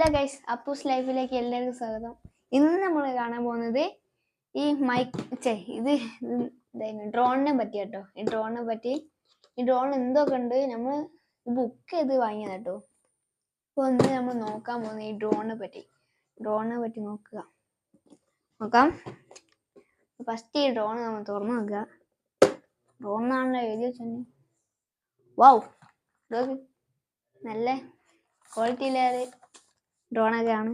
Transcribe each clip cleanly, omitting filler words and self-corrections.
Hello guys, Appus ലൈഫിലേക്ക് എല്ലാവർക്കും സ്വാഗതം. ഇന്ന് നമ്മൾ കാണാൻ പോകുന്നത് ഈ ഡ്രോണിനെ പറ്റി കേട്ടോ. ഈ ഡ്രോൺ എന്തൊക്കെ ഉണ്ട്, നമ്മൾ ബുക്ക് ചെയ്ത് വാങ്ങിയത് കേട്ടോ. അപ്പോൾ ഒന്ന് നമ്മൾ നോക്കാൻ പോകുന്നത് ഈ ഡ്രോണിനെ പറ്റി നോക്കാം. ഫസ്റ്റ് ഈ ഡ്രോൺ നമ്മൾ തുറന്നു നോക്കുക. ഡ്രോണാണല്ലോ എഴുതി വെച്ചു. വൗ, നല്ല ക്വാളിറ്റിയിലേറെ ഡ്രോണൊക്കെയാണ്.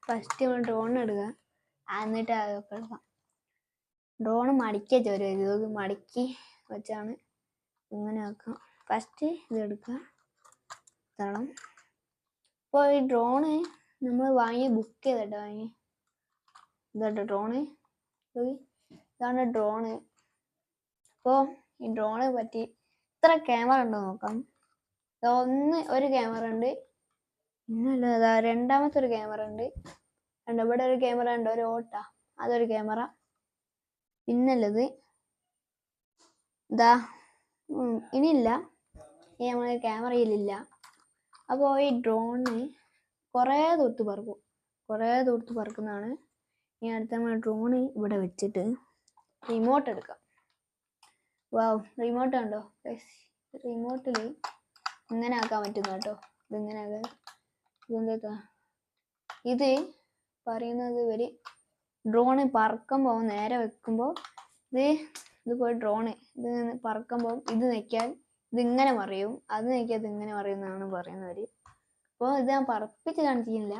ഫസ്റ്റ് നമ്മൾ ഡ്രോൺ എടുക്കുക, എന്നിട്ട് അതൊക്കെ എടുക്കാം. ഡ്രോൺ മടക്കി വെച്ച് മടക്കി വെച്ചാണ് ഇങ്ങനെ ആക്കാം. ഫസ്റ്റ് ഇത് എടുക്കുക, തരണം. ഇപ്പോൾ ഈ ഡ്രോണ് നമ്മൾ ബുക്ക് ചെയ്തിട്ട് ഇതാട്ടോ ഡ്രോണ്. ഇതാണ് ഡ്രോണ്. അപ്പോൾ ഈ ഡ്രോണെ പറ്റി ഇത്ര ക്യാമറ ഉണ്ടോ നോക്കാം. ഒരു ക്യാമറ ഉണ്ട്, പിന്നല്ല രണ്ടാമത്തെ ഒരു ക്യാമറ ഉണ്ട്. ഇവിടെ ഒരു ക്യാമറ ഉണ്ട്, ഒരു അതൊരു ക്യാമറ. പിന്നുള്ളത് ഇനിയില്ല, ഈ നമ്മളെ ക്യാമറയിലില്ല. അപ്പോൾ ഈ ഡ്രോണ് കുറേ ദൂരത്ത് പറക്കുന്നതാണ്. ഇനി അടുത്ത നമ്മൾ ഡ്രോണ് ഇവിടെ വെച്ചിട്ട് റിമോട്ട് എടുക്കാം. റിമോട്ട് കണ്ടോ, റിമോട്ടിൽ ഇങ്ങനെ ആക്കാൻ പറ്റുന്നു കേട്ടോ. ഇതിങ്ങനെ ഇത് പറയുന്നത് ഇവര് ഡ്രോണ് പറക്കുമ്പോൾ നേരെ വെക്കുമ്പോൾ ഇത് പോയി ഡ്രോണ് ഇത് പറക്കുമ്പോൾ ഇത് നിൽക്കാൻ ഇതിങ്ങനെ മറിയും, അത് നിൽക്കാൻ ഇതിങ്ങനെ മറിയും എന്നാണ് പറയുന്നവര്. അപ്പോൾ ഇത് ഞാൻ പറപ്പിച്ച് കാണിച്ചില്ല.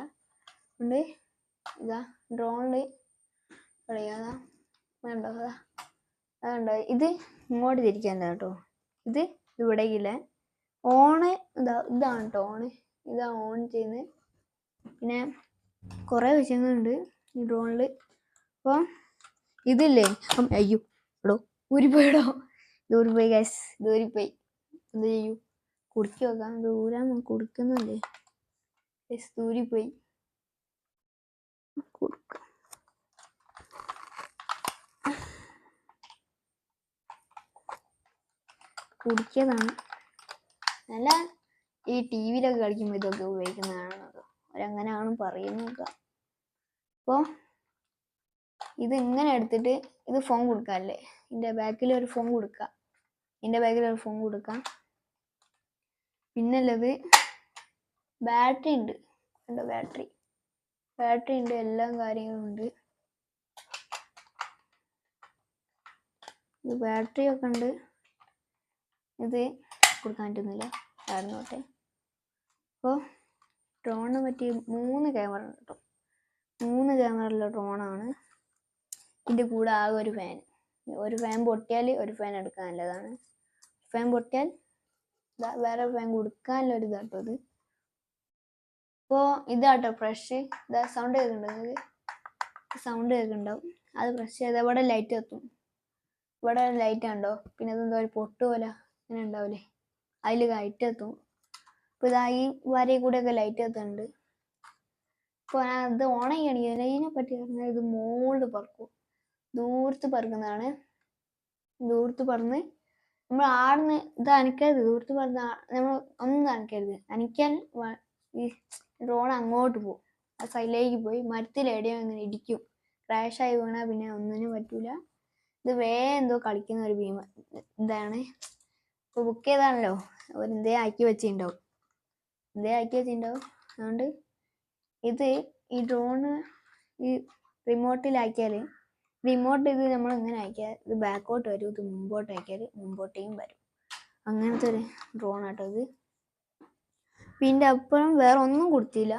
അതുകൊണ്ട് ഇതാ ഡ്രോണില് അതുണ്ടോ, ഇത് ഇങ്ങോട്ട് തിരിക്കാൻ കേട്ടോ. ഇത് ഇവിടേക്കില്ല. ഇതാണ് കേട്ടോ ഓണ്. ഇതാ ഓൺ ചെയ്യുന്നത്. പിന്നെ കുറേ വിഷയങ്ങളുണ്ട് ഈ ഡ്രോണിൽ. അപ്പോൾ ഇതില്ലേ, അയ്യോ ഊരിപ്പോയിടോ. ദൂരിപ്പോയി ഗൈസ്, ദൂരിപ്പോയി. എന്ത് ചെയ്യൂ, കുടുക്കി വെക്കാം. ദൂരാൻ കുടിക്കുന്നല്ലേ ഗൈസ്, ദൂരിപ്പോയി. കുടിക്കതാണ് നല്ല. ഈ ടി വിയിലൊക്കെ കളിക്കുമ്പോൾ ഇതൊക്കെ ഉപയോഗിക്കുന്നതാണെന്നൊക്കെ അവരങ്ങനെയാണ് പറയുന്നത്. അപ്പോൾ ഇത് ഇങ്ങനെ എടുത്തിട്ട് ഇത് ഫോൺ കൊടുക്കാമല്ലേ, ഇതിൻ്റെ ബാക്കിൽ ഒരു ഫോൺ കൊടുക്കാം. പിന്നുള്ളത് ബാറ്ററി ഉണ്ട്, ബാറ്ററി ഉണ്ട്, എല്ലാ കാര്യങ്ങളും ഉണ്ട്. ഇത് ബാറ്ററി ഒക്കെ ഉണ്ട്. ഇത് കൊടുക്കാൻ പറ്റുന്നില്ല, ആയിരുന്നോട്ടെ. അപ്പോൾ ഡ്രോണിനെ പറ്റി 3 ക്യാമറ ഉണ്ട് കേട്ടോ. 3 ക്യാമറയുള്ള ഡ്രോണാണ്. ഇതിൻ്റെ കൂടെ ആകെ ഒരു ഫാൻ പൊട്ടിയാൽ ഒരു ഫാൻ എടുക്കാൻ നല്ലതാണ്. ഫാൻ പൊട്ടിയാൽ വേറെ ഫാൻ കൊടുക്കാനുള്ള ഒരു ഇതാട്ടോ ഇത്. അപ്പോൾ ഇതാട്ടോ ഫ്രഷ്. സൗണ്ട് കേൾക്കുന്നുണ്ടാവും. അത് പ്രസ് ചെയ്താൽ ഇവിടെ ലൈറ്റ് കത്തും. ഇവിടെ ലൈറ്റ് ഉണ്ടോ, പിന്നെ അതെന്തോ ഒരു പൊട്ട് പോലെ ഇങ്ങനെ ഉണ്ടാവില്ലേ, അതിൽ ലൈറ്റ് കത്തും. അപ്പോൾ ഇതാ ഈ വരയിൽ കൂടെയൊക്കെ ലൈറ്റ് കത്തുന്നുണ്ട്. അപ്പോൾ ഞാൻ ഇത് ഓണാക്കിയാണെങ്കിൽ ഇതിനെ പറ്റി പറഞ്ഞാൽ ഇത് മുകളിൽ പറക്കും, ദൂരത്ത് പറക്കുന്നതാണ്. ദൂരത്ത് പറന്ന് നമ്മൾ ആടുന്ന് ഇത് അനക്കരുത്. ദൂരത്ത് പറന്ന് നമ്മൾ ഒന്നും അനക്കാൻ ഈ ഡ്രോൺ അങ്ങോട്ട് പോകും, ആ സൈഡിലേക്ക് പോയി മരത്തിൽ എവിടെയോ ഇങ്ങനെ ഇടിക്കും. ക്രാഷായി വീണാൽ പിന്നെ ഒന്നിനും പറ്റൂല. ഇത് എന്തോ കളിക്കുന്ന ഒരു ഇതാണ്. ഇപ്പോൾ ബുക്ക് ചെയ്താണല്ലോ, എന്തേ ആക്കി വെച്ചിട്ടുണ്ടാവും. അതുകൊണ്ട് ഈ ഡ്രോണ് ഈ റിമോട്ടിലാക്കിയാൽ ഇത് നമ്മൾ ഇങ്ങനെ ആക്കിയാൽ ഇത് ബാക്കോട്ട് വരും, ഇത് മുമ്പോട്ട് ആക്കിയാൽ മുമ്പോട്ടേയും വരും. അങ്ങനത്തെ ഒരു ഡ്രോൺ ആട്ടോ ഇത്. പിന്നെ അപ്പുറം വേറെ ഒന്നും കൊടുത്തില്ല.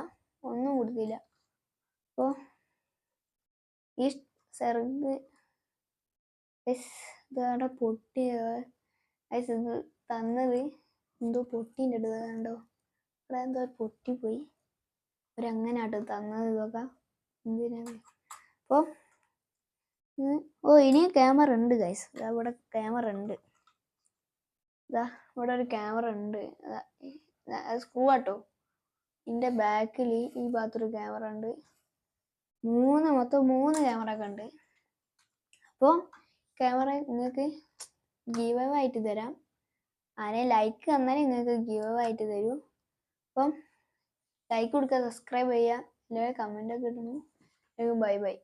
അപ്പോൾ ഈ ഇതവിടെ പൊട്ടി ഇത് തന്നത് എന്തോ പൊട്ടീൻ്റെ അടുത്ത് കണ്ടോ, ഇവിടെ എന്തോ പൊട്ടിപ്പോയി. അവരങ്ങനെ ആട്ടോ തന്നത് ഇതൊക്കെ. എന്തിനാണ് അപ്പോൾ ഇനിയും ക്യാമറ ഉണ്ട് ഗൈസ്. ഇവിടെ ക്യാമറ ഉണ്ട്. ഇവിടെ ഒരു ക്യാമറ ഉണ്ട്, സ്ക്രൂ ആട്ടോ. ഇതിൻ്റെ ബാക്കിൽ ഈ ഭാഗത്തൊരു ക്യാമറ ഉണ്ട്. മൊത്തം 3 ക്യാമറ ഒക്കെ ഉണ്ട്. അപ്പോൾ ക്യാമറ നിങ്ങൾക്ക് ഗീവ് അവേ ആയിട്ട് തരാം. ആരെ ലൈക്ക് തന്നാൽ നിങ്ങൾക്ക് ഗീവ് അവേ ആയിട്ട് തരും. അപ്പം ലൈക്ക് കൊടുക്കുക, സബ്സ്ക്രൈബ് ചെയ്യുക, എല്ലാവരും കമൻ്റ് ഒക്കെ ഇടുന്നു. Bye bye.